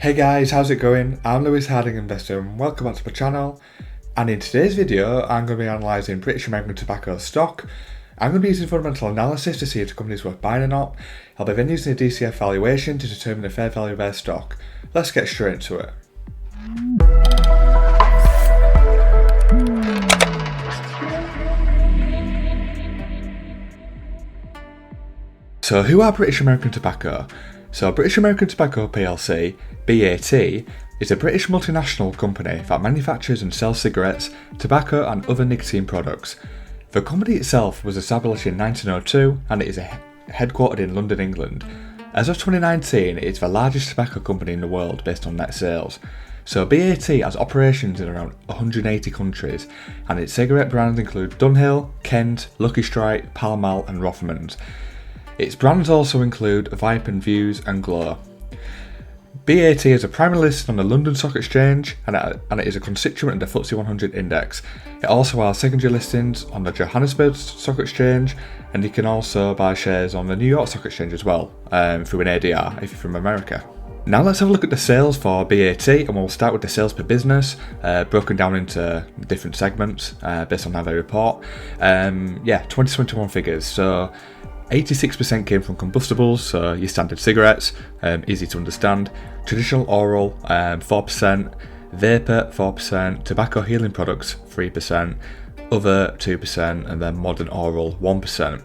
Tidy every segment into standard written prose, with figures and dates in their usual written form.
Hey guys, how's it going? I'm Lewis Harding Investor and welcome back to my channel. And in today's video, I'm going to be analysing British American Tobacco stock. I'm going to be using fundamental analysis to see if the company is worth buying or not. I'll be then using the DCF valuation to determine the fair value of their stock. Let's get straight into it. So who are British American Tobacco? So British American Tobacco plc, BAT, is a British multinational company that manufactures and sells cigarettes, tobacco and other nicotine products. The company itself was established in 1902 and it is headquartered in London, England. As of 2019, it is the largest tobacco company in the world based on net sales. So BAT has operations in around 180 countries and its cigarette brands include Dunhill, Kent, Lucky Strike, Pall Mall and Rothmans. Its brands also include Vipe and Views and Glow. BAT is a primary listed on the London Stock Exchange and it is a constituent of the FTSE 100 index. It also has secondary listings on the Johannesburg Stock Exchange, and you can also buy shares on the New York Stock Exchange as well through an ADR if you're from America. Now let's have a look at the sales for BAT, and we'll start with the sales per business, broken down into different segments based on how they report. 2021 figures. So 86% came from combustibles, so your standard cigarettes, easy to understand. Traditional oral, 4%. Vapor, 4%. Tobacco healing products, 3%. Other, 2%. And then modern oral, 1%.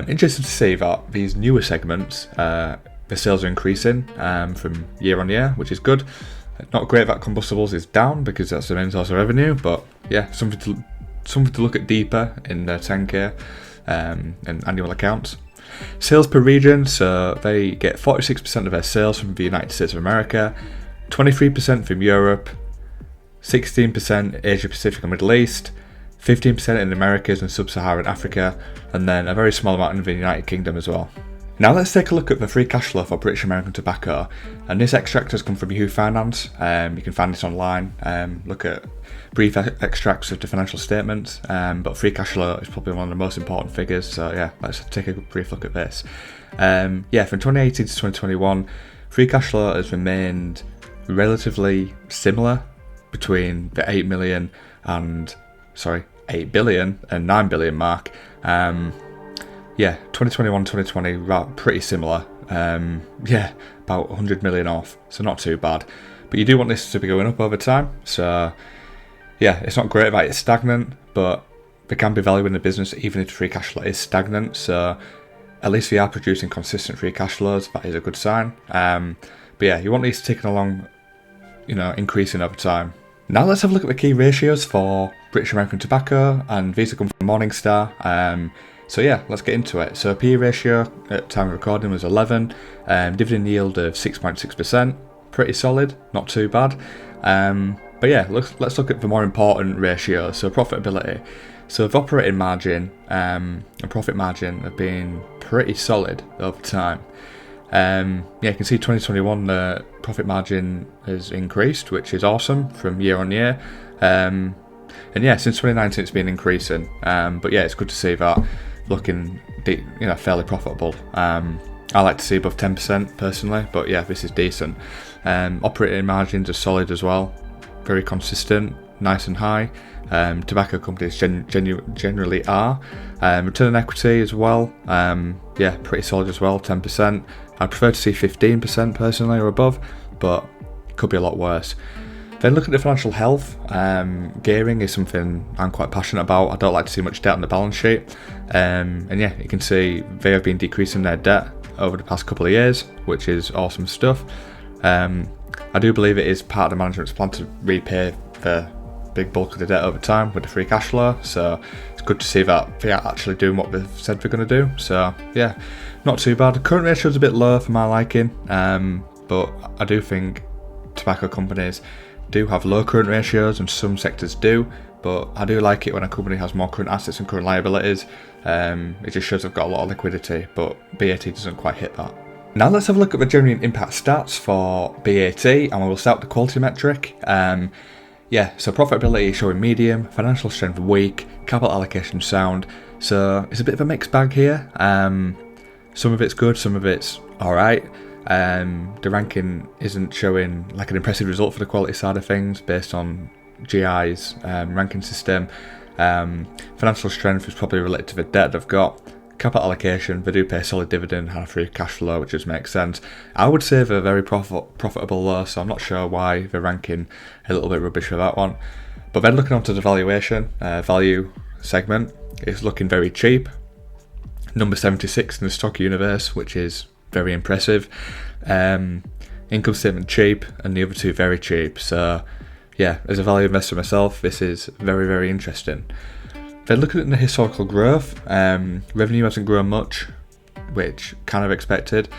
Interesting to see that these newer segments, the sales are increasing from year on year, which is good. Not great that combustibles is down because that's the main source of revenue, but yeah, something to look at deeper in the 10K. And annual accounts. Sales per region, so they get 46% of their sales from the United States of America, 23% from Europe, 16% Asia Pacific and Middle East, 15% in the Americas and Sub-Saharan Africa, and then a very small amount in the United Kingdom as well. Now let's take a look at the free cash flow for British American Tobacco, and this extract has come from Yahoo Finance. You can find this online, look at brief extracts of the financial statements, but free cash flow is probably one of the most important figures, so yeah, let's take a brief look at this. From 2018 to 2021, free cash flow has remained relatively similar between the 8 billion and 9 billion mark. 2021, 2020, pretty similar. About 100 million off, so not too bad. But you do want this to be going up over time, so yeah, it's not great that it's stagnant, but there can be value in the business even if the free cash flow is stagnant, so at least we are producing consistent free cash flows. That is a good sign. You want these ticking along, increasing over time. Now let's have a look at the key ratios for British American Tobacco, and these are coming from Morningstar. Let's get into it. So PE ratio at time of recording was 11, dividend yield of 6.6%, pretty solid, not too bad. Let's look at the more important ratios. So profitability. So the operating margin and profit margin have been pretty solid over time. You can see 2021 the profit margin has increased, which is awesome from year on year. Since 2019 it's been increasing. It's good to see that looking fairly profitable. I like to see above 10% personally, but yeah, this is decent. Operating margins are solid as well, very consistent, nice and high. Tobacco companies generally are. Return on equity as well, pretty solid as well, 10%. I prefer to see 15% personally or above, but it could be a lot worse. Then look at the financial health. Gearing is something I'm quite passionate about. I don't like to see much debt on the balance sheet. You can see they have been decreasing their debt over the past couple of years, which is awesome stuff. I do believe it is part of the management's plan to repay the big bulk of the debt over time with the free cash flow, so it's good to see that they are actually doing what they've said they're going to do. So yeah, not too bad. The current ratio is a bit low for my liking, but I do think tobacco companies do have low current ratios and some sectors do, but I do like it when a company has more current assets and current liabilities. It just shows they've got a lot of liquidity, but BAT doesn't quite hit that. Now let's have a look at the genuine impact stats for BAT, and we will start with the quality metric. So profitability is showing medium, financial strength weak, capital allocation sound. So it's a bit of a mixed bag here. Some of it's good, some of it's alright. The ranking isn't showing like an impressive result for the quality side of things based on GI's ranking system. Financial strength is probably related to the debt they've got. Capital allocation, they do pay a solid dividend and a free cash flow, which just makes sense. I would say they're very profitable though, so I'm not sure why they're ranking a little bit rubbish for that one. But then looking onto the valuation, value segment, it's looking very cheap. Number 76 in the stock universe, which is very impressive. Income statement cheap, and the other two very cheap. So yeah, as a value investor myself, this is very, very interesting. Then looking at the historical growth, revenue hasn't grown much, which kind of expected,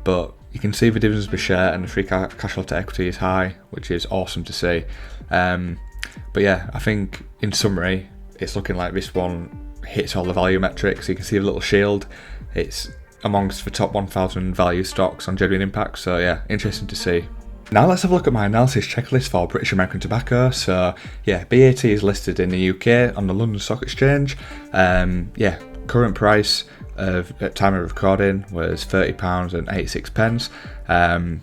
but you can see the dividends per share and the free cash flow to equity is high, which is awesome to see. But yeah, I think in summary, it's looking like this one hits all the value metrics. You can see the little shield. It's amongst the top 1,000 value stocks on genuine impact. So yeah, interesting to see. Now let's have a look at my analysis checklist for British American Tobacco. So yeah, BAT is listed in the UK on the London Stock Exchange. Yeah, current price at time of recording was £30.86.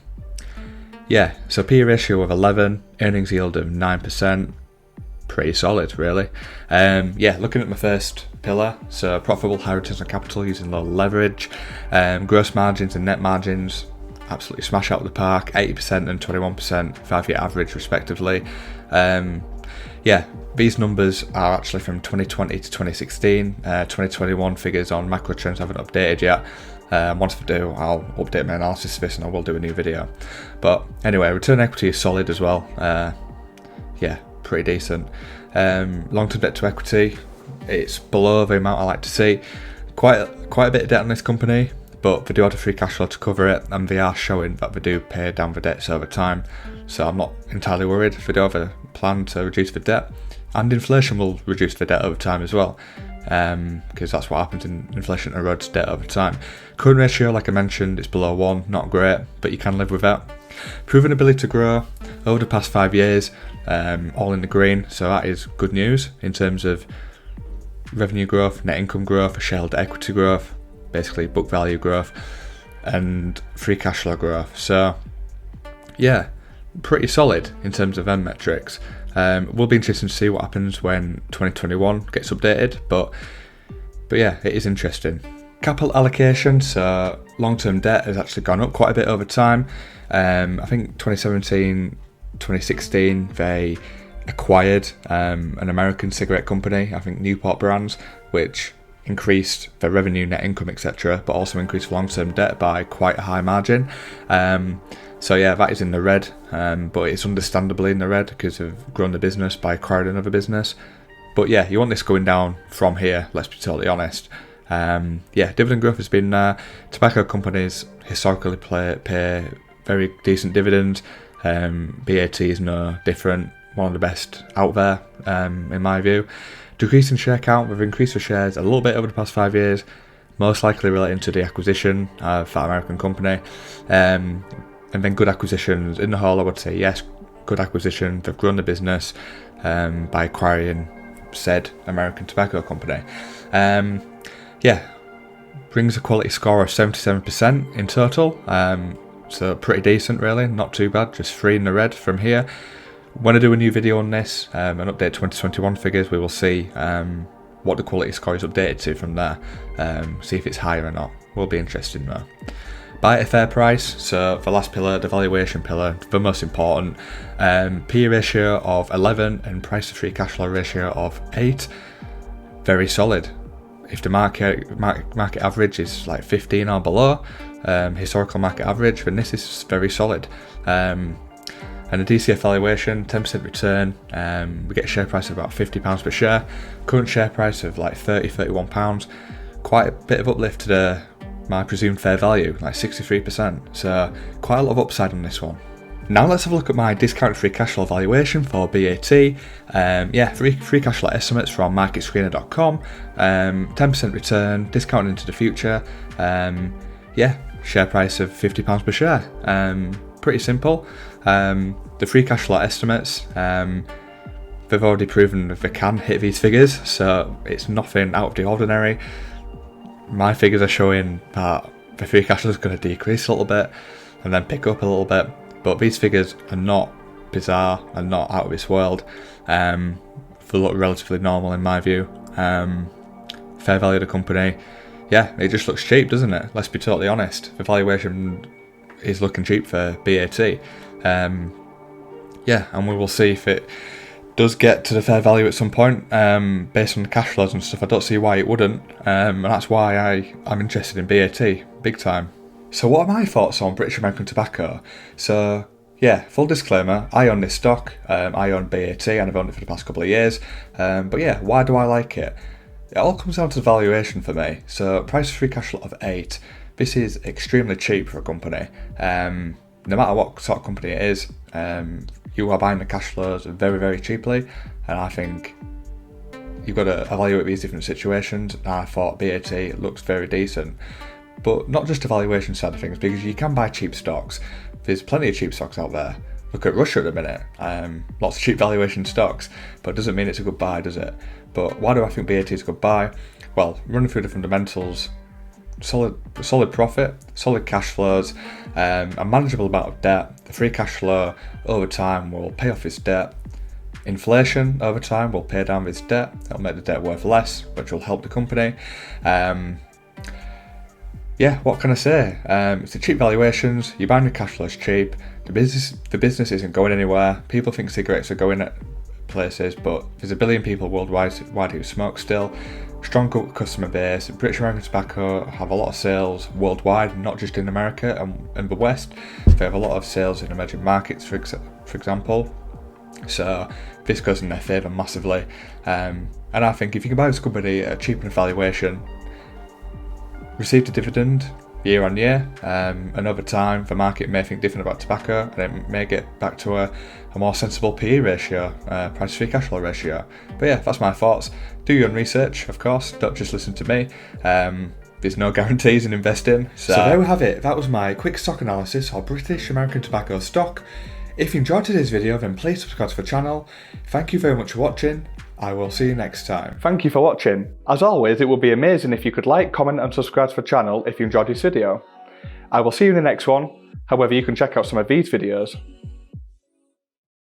Yeah, so P/E ratio of 11, earnings yield of 9%. Pretty solid, really. Yeah, looking at my first pillar, so profitable, high returns on capital using low leverage, gross margins and net margins, absolutely smash out of the park, 80% and 21% 5-year average respectively. Yeah, these numbers are actually from 2020 to 2016. 2021 figures on macro trends haven't updated yet. Once I do, I'll update my analysis of this and I will do a new video. But anyway, return equity is solid as well. Yeah, pretty decent. Long-term debt to equity, it's below the amount I like to see. Quite a bit of debt on this company, but they do have a free cash flow to cover it, and they are showing that they do pay down the debts over time. So I'm not entirely worried. They do have a plan to reduce the debt, and inflation will reduce the debt over time as well, because that's what happens in inflation erodes debt over time. Current ratio, like I mentioned, is below 1, not great, but you can live with that. Proven ability to grow over the past 5 years, all in the green, so that is good news in terms of revenue growth, net income growth, shareholder equity growth, basically book value growth, and free cash flow growth. So yeah, pretty solid in terms of M metrics. Will be interesting to see what happens when 2021 gets updated, but yeah, it is interesting. Capital allocation, so long-term debt has actually gone up quite a bit over time. I think 2017, 2016 they acquired an American cigarette company, I think Newport Brands, which increased their revenue, net income, etc., but also increased long-term debt by quite a high margin. So yeah, that is in the red, but it's understandably in the red because they've grown the business by acquiring another business. But yeah, you want this going down from here, let's be totally honest. Yeah, dividend growth has been there. Tobacco companies historically pay very decent dividends. BAT is no different, one of the best out there, in my view. Decrease in share count, we've increased the shares a little bit over the past 5 years, most likely relating to the acquisition of that American company. And then good acquisitions. In the whole, I would say yes, good acquisition. They've grown the business by acquiring said American tobacco company. Yeah, brings a quality score of 77% in total. So pretty decent really, not too bad, just 3 in the red from here. When I do a new video on this and update 2021 figures, we will see what the quality score is updated to from there. See if it's higher or not. Will be interesting though. Buy at a fair price, so the last pillar, the valuation pillar, the most important. P/E ratio of 11 and price to free cash flow ratio of 8. Very solid. If the market average is like 15 or below, historical market average, then this is very solid. And the DCF valuation, 10% return, we get a share price of about £50 per share, current share price of like £31, quite a bit of uplift to my presumed fair value, like 63%, so quite a lot of upside on this one. Now let's have a look at my discounted free cash flow valuation for BAT. Yeah, free cash flow estimates from marketscreener.com, 10% return, discounted into the future, yeah, share price of £50 per share. Pretty simple. The free cash flow estimates, they've already proven that they can hit these figures, so it's nothing out of the ordinary. My figures are showing that the free cash flow is going to decrease a little bit. and then pick up a little bit. But these figures are not bizarre and not out of this world. They look relatively normal in my view. Fair value of the company, yeah, it just looks cheap, doesn't it? Let's be totally honest. The valuation is looking cheap for BAT. Yeah, and we will see if it does get to the fair value at some point, based on the cash flows and stuff. I don't see why it wouldn't, and that's why I'm interested in BAT, big time. So what are my thoughts on British American Tobacco? So yeah, full disclaimer, I own this stock, I own BAT and I've owned it for the past couple of years, but yeah, why do I like it? It all comes down to the valuation for me. So price free cash flow of 8, this is extremely cheap for a company. No matter what sort of company it is, you are buying the cash flows very, very cheaply, and I think you've got to evaluate these different situations, and I thought BAT looks very decent. But not just the valuation side of things, because you can buy cheap stocks. There's plenty of cheap stocks out there. Look at Russia at the minute, lots of cheap valuation stocks, but it doesn't mean it's a good buy, does it? But why do I think BAT is a good buy? Well, running through the fundamentals, solid profit, solid cash flows, a manageable amount of debt. The free cash flow over time will pay off its debt. Inflation over time will pay down its debt. It'll make the debt worth less, which will help the company. Yeah, what can I say? It's the cheap valuations. You're buying the cash flows cheap. The business isn't going anywhere. People think cigarettes are going at places, but there's 1 billion people worldwide who smoke still. Strong customer base. British American Tobacco have a lot of sales worldwide, not just in America and the West. They have a lot of sales in emerging markets, for example. So this goes in their favour massively. And I think if you can buy this company at a cheap enough valuation, receive a dividend year on year, and over time the market may think different about tobacco, and it may get back to a more sensible PE ratio, price free cash flow ratio. But yeah, that's my thoughts. Do your own research, of course, don't just listen to me. There's no guarantees in investing. So there we have it. That was my quick stock analysis of British American Tobacco stock. If you enjoyed today's video, then please subscribe to the channel. Thank you very much for watching. I will see you next time. Thank you for watching. As always, it would be amazing if you could like, comment and subscribe to the channel if you enjoyed this video. I will see you in the next one. However, you can check out some of these videos